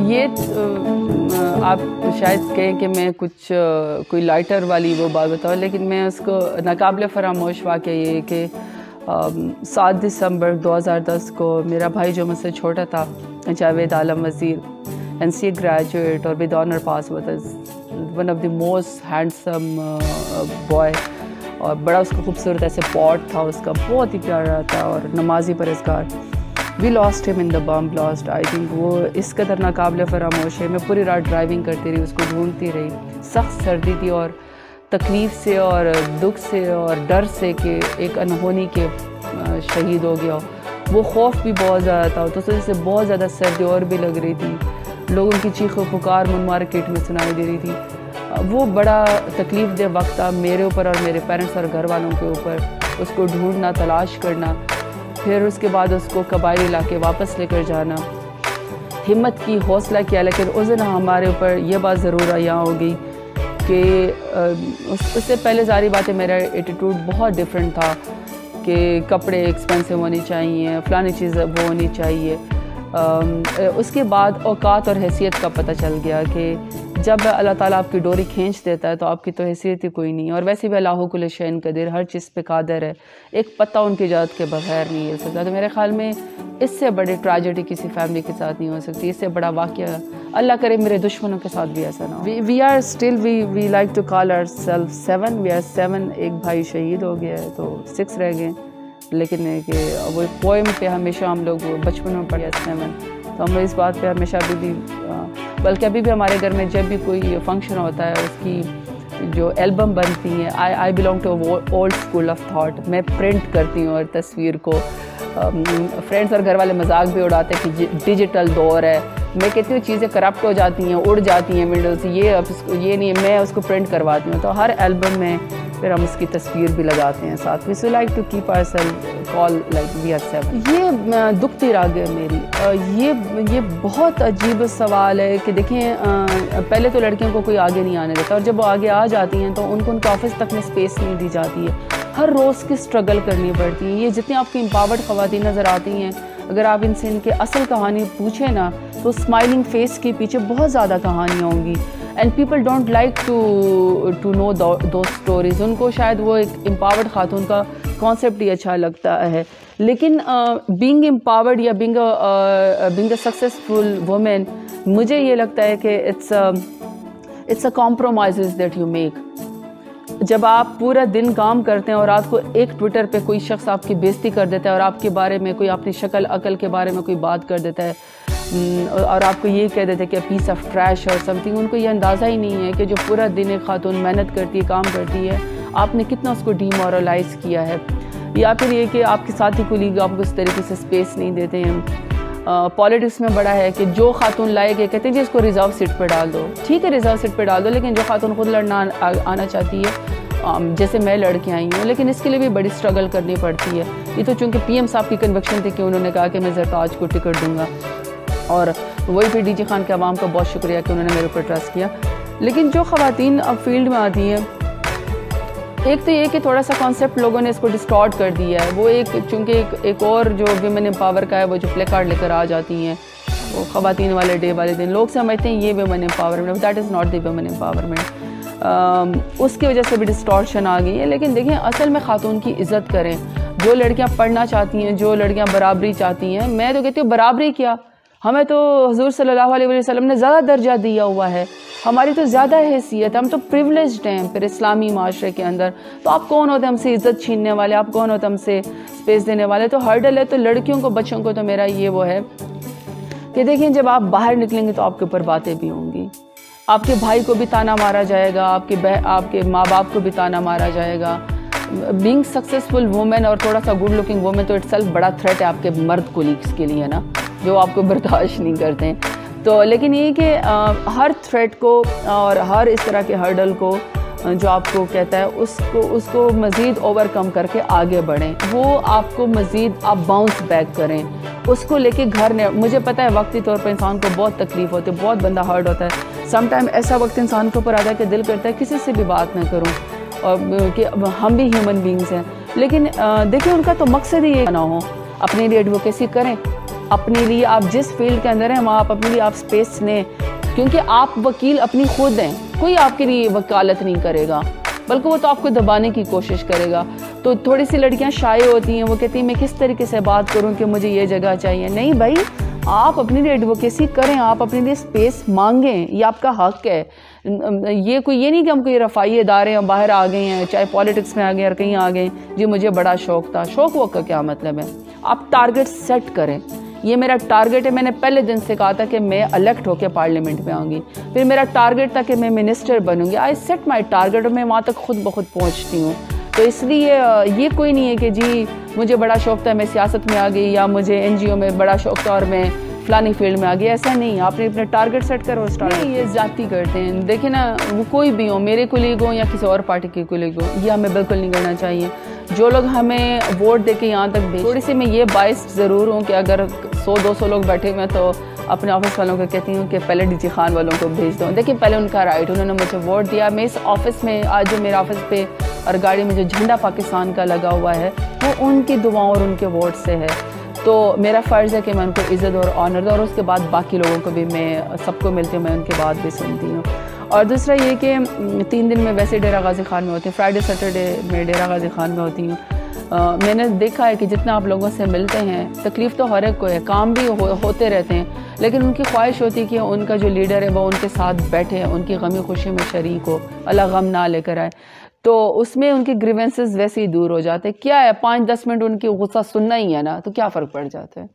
ये आप शायद कहें कि मैं कुछ कोई लाइटर वाली वो बात बताऊँ, लेकिन मैं उसको नाकाबिले फरामोश वाक़या ये कि 7 दिसंबर 2010 को मेरा भाई जो मुझसे छोटा था, जावेद आलम वज़ीर, NCA ग्रेजुएट और विद ऑनर पास हुआ था, one of the most handsome boy, और बड़ा उसका खूबसूरत ऐसे पॉट था उसका, बहुत ही प्यारा था और नमाजी परहेज़गार। We lost him in the bomb blast. I think वो इस कदर नाकाबिले फरामोश है। मैं पूरी रात ड्राइविंग करती रही, उसको ढूंढती रही। सख्त सर्दी थी और तकलीफ़ से और दुख से और डर से कि एक अनहोनी के शहीद हो गया। वो खौफ भी बहुत ज़्यादा था, तो उससे बहुत ज़्यादा सर्दी और भी लग रही थी। लोगों की चीखों पुकार मुन मार्केट में सुनाई दे रही थी। वो बड़ा तकलीफ़ दे वक्त था मेरे ऊपर और मेरे पेरेंट्स और घर वालों के ऊपर। उसको ढूंढना, तलाश करना, फिर उसके बाद उसको कबायली इलाके वापस लेकर जाना। हिम्मत की, हौसला किया, लेकिन उस दिन हमारे ऊपर यह बात ज़रूर यहाँ हो गई कि उससे पहले सारी बातें, मेरा एटीट्यूड बहुत डिफरेंट था कि कपड़े एक्सपेंसिव होने चाहिए, फ़लानी चीज़ वो होनी चाहिए। उसके बाद औकात और हैसियत का पता चल गया कि जब अल्लाह ताला आपकी डोरी खींच देता है तो आपकी तो हैसियत ही कोई नहीं। और वैसे भी अल्लाह कुल्ल शैइन कदीर, हर चीज़ पे कादिर है। एक पत्ता उनकी इजाज़त के बगैर नहीं हिल सकता। तो मेरे ख्याल में इससे बड़ी ट्रेजेडी किसी फैमिली के साथ नहीं हो सकती। इससे बड़ा वाक़या अल्लाह करे मेरे दुश्मनों के साथ भी ऐसा ना हो। We are still we like to call ourselves 7। We are 7। एक भाई शहीद हो गया है तो 6 रह गए। लेकिन कि वो पोएम पे हमेशा हम लोग बचपन में पढ़े 7, तो हम इस बात पे हमेशा अभी भी, बल्कि अभी भी हमारे घर में जब भी कोई फंक्शन होता है उसकी जो एल्बम बनती है, I belong to old school of thought. मैं प्रिंट करती हूँ और तस्वीर को फ्रेंड्स और घर वाले मजाक भी उड़ाते हैं कि डिजिटल दौर है। मैं कहती हूँ चीज़ें करप्ट हो जाती हैं, उड़ जाती हैं विंडो से, ये नहीं, मैं उसको प्रिंट करवाती हूँ। तो हर एल्बम में फिर हम उसकी तस्वीर भी लगाते हैं साथ। We like to keep ourselves call like we are 7। ये दुखती राग है मेरी। ये बहुत अजीब सवाल है कि देखें, पहले तो लड़कियों को कोई आगे नहीं आने देता, और जब वो आगे आ जाती हैं तो उनको उनके ऑफिस तक में स्पेस नहीं दी जाती है। हर रोज़ की स्ट्रगल करनी पड़ती है। ये जितनी आपकी एम्पावर्ड ख़वातीन नज़र आती हैं, अगर आप इनसे इनके असल कहानी पूछें ना, तो स्माइलिंग फेस के पीछे बहुत ज़्यादा कहानियाँ होंगी। And people don't like to know those stories. उनको शायद वो एक एम्पावर्ड खातून का कॉन्सेप्ट ही अच्छा लगता है। लेकिन बीइंग एम्पावर्ड या बीइंग अ सक्सेसफुल वुमेन, मुझे ये लगता है कि it's a compromise that you make. जब आप पूरा दिन काम करते हैं और रात को एक ट्विटर पे कोई शख्स आपकी बेइज्जती कर देता है और आपके बारे में कोई, अपनी शक्ल अकल के बारे में कोई बात कर देता है और आपको ये कह देते हैं कि पीस ऑफ ट्रैश और समथिंग, उनको ये अंदाज़ा ही नहीं है कि जो पूरा दिन एक खातून मेहनत करती है, काम करती है, आपने कितना उसको डीमोरलाइज़ किया है। या फिर ये कि आपके साथी कुलीग आपको इस तरीके से स्पेस नहीं देते हैं। पॉलिटिक्स में बड़ा है कि जो खातून लाए के कहते हैं जी इसको रिजर्व सीट पे डाल दो। ठीक है, रिजर्व सीट पे डाल दो, लेकिन जो खातून खुद लड़ना आना चाहती है, जैसे मैं लड़के आई हूँ, लेकिन इसके लिए भी बड़ी स्ट्रगल करनी पड़ती है। ये तो चूँकि PM साहब की कन्विक्शन थी कि उन्होंने कहा कि मैं ज़रताज को टिकट दूँगा, और वही फिर DG खान के अवाम का बहुत शुक्रिया कि उन्होंने मेरे ऊपर ट्रस्ट किया। लेकिन जो ख़वातीन अब फील्ड में आती हैं, एक तो ये कि थोड़ा सा कॉन्सेप्ट लोगों ने इसको डिस्टॉर्ट कर दिया है। वो चूँकि एक और जो विमेन एम्पावर का है, वो जो प्ले कार्ड लेकर आ जाती हैं, वो ख़वातीन वाले डे वाले दिन लोग समझते हैं ये women empowerment, that is not the women empowerment. उसकी वजह से भी डिस्टॉर्शन आ गई है। लेकिन देखें, असल में खातून की इज़्ज़त करें। जो लड़कियाँ पढ़ना चाहती हैं, जो लड़कियाँ बराबरी चाहती हैं, मैं तो कहती हूँ बराबरी क्या, हमें तो हुज़ूर सल्लल्लाहु अलैहि वसल्लम ने ज़्यादा दर्जा दिया हुआ है, हमारी तो ज़्यादा हैसियत है, हम तो प्रिविलेज्ड हैं फिर इस्लामी माशरे के अंदर। तो आप कौन होते हमसे इज़्ज़त छीनने वाले, आप कौन होते हमसे स्पेस देने वाले। तो हर्डल है। तो लड़कियों को, बच्चों को तो मेरा ये वो है कि देखिए, जब आप बाहर निकलेंगे तो आपके ऊपर बातें भी होंगी, आपके भाई को भी ताना मारा जाएगा, आपके माँ बाप को भी ताना मारा जाएगा। बीइंग सक्सेसफुल वुमेन और थोड़ा सा गुड लुकिंग वुमेन तो इटसेल्फ बड़ा थ्रेट है आपके मर्द कोलीग्स के लिए ना, जो आपको बर्दाश्त नहीं करते हैं। तो लेकिन ये कि हर थ्रेट को और हर इस तरह के हर्डल को जो आपको कहता है उसको मज़ीद ओवरकम करके आगे बढ़ें। वो आपको मज़ीद आप बाउंस बैक करें, उसको लेके घर ने, मुझे पता है वक्ती तौर पर इंसान को बहुत तकलीफ़ होती है, बहुत बंदा हर्ट होता है। समटाइम ऐसा वक्त इंसान के ऊपर आता है कि दिल करता है किसी से भी बात ना करूं, और कि हम भी ह्यूमन बींग्स हैं। लेकिन देखिए, उनका तो मकसद ही ये ना हो, अपने लिए एडवोकेसी करें, अपने लिए, आप जिस फील्ड के अंदर हैं वहाँ आप अपने लिए आप स्पेस लें, क्योंकि आप वकील अपनी खुद हैं, कोई आपके लिए वकालत नहीं करेगा, बल्कि वो तो आपको दबाने की कोशिश करेगा। तो थोड़ी सी लड़कियां शाय होती हैं, वो कहती हैं मैं किस तरीके से बात करूं कि मुझे ये जगह चाहिए। नहीं भाई, आप अपने लिए एडवोकेसी करें, आप अपने लिए स्पेस मांगें, ये आपका हक है। ये नहीं कि हम कोई रफ़ाई इदारे हैं बाहर आ गए हैं, चाहे पॉलिटिक्स में आ गए और कहीं आ गए, जी मुझे बड़ा शौक था। शौक वो का क्या मतलब है? आप टारगेट सेट करें, ये मेरा टारगेट है। मैंने पहले दिन से कहा था कि मैं इलेक्ट होकर पार्लियामेंट में आऊँगी, फिर मेरा टारगेट था कि मैं मिनिस्टर बनूंगी। आई सेट माई टारगेट और मैं वहाँ तक खुद ब खुद पहुँचती हूँ। तो इसलिए ये कोई नहीं है कि जी मुझे बड़ा शौक था मैं सियासत में आ गई, या मुझे NGO में बड़ा शौक था और मैं फलानी फील्ड में आ गई। ऐसा नहीं, आपने अपने टारगेट सेट करो। ये ज़्यादती करते हैं, देखिए ना, वो कोई भी हो, मेरे कुलीग हो या किसी और पार्टी के कुलीग हो, ये हमें बिल्कुल नहीं करना चाहिए। जो लोग हमें वोट दे के यहाँ तक भेज, थोड़ी सी मैं ये बाइस ज़रूर हूँ कि अगर 100-200 लोग बैठे हुए हैं तो अपने ऑफिस वालों को कहती हूँ कि पहले DG खान वालों को भेज दो। देखिए पहले उनका राइट, उन्होंने मुझे वोट दिया। मैं इस ऑफिस में आज जो मेरे ऑफिस पे और गाड़ी में जो झंडा पाकिस्तान का लगा हुआ है वो उनकी दुआओं और उनके वोट से है। तो मेरा फ़र्ज़ है कि मैं उनको इज़्ज़त और ऑनर दूँ, और उसके बाद बाकी लोगों को भी, मैं सबको मिलती हूँ, मैं उनकी बात भी सुनती हूँ। और दूसरा ये कि 3 दिन में वैसे डेरा गाज़ी खान में होती हूँ, फ्राइडे सैटरडे में डेरा गाज़ी खान में होती हूँ। मैंने देखा है कि जितना आप लोगों से मिलते हैं, तकलीफ़ तो हर एक को है, काम भी होते रहते हैं, लेकिन उनकी ख्वाहिश होती है कि उनका जो लीडर है वो उनके साथ बैठे, उनकी गमी खुशी में शरीक हो, अलग गम ना लेकर आए। तो उसमें उनके ग्रीवेंसेस वैसे ही दूर हो जाते हैं। क्या है, 5-10 मिनट उनकी गुस्सा सुनना ही है ना, तो क्या फ़र्क पड़ जाता है।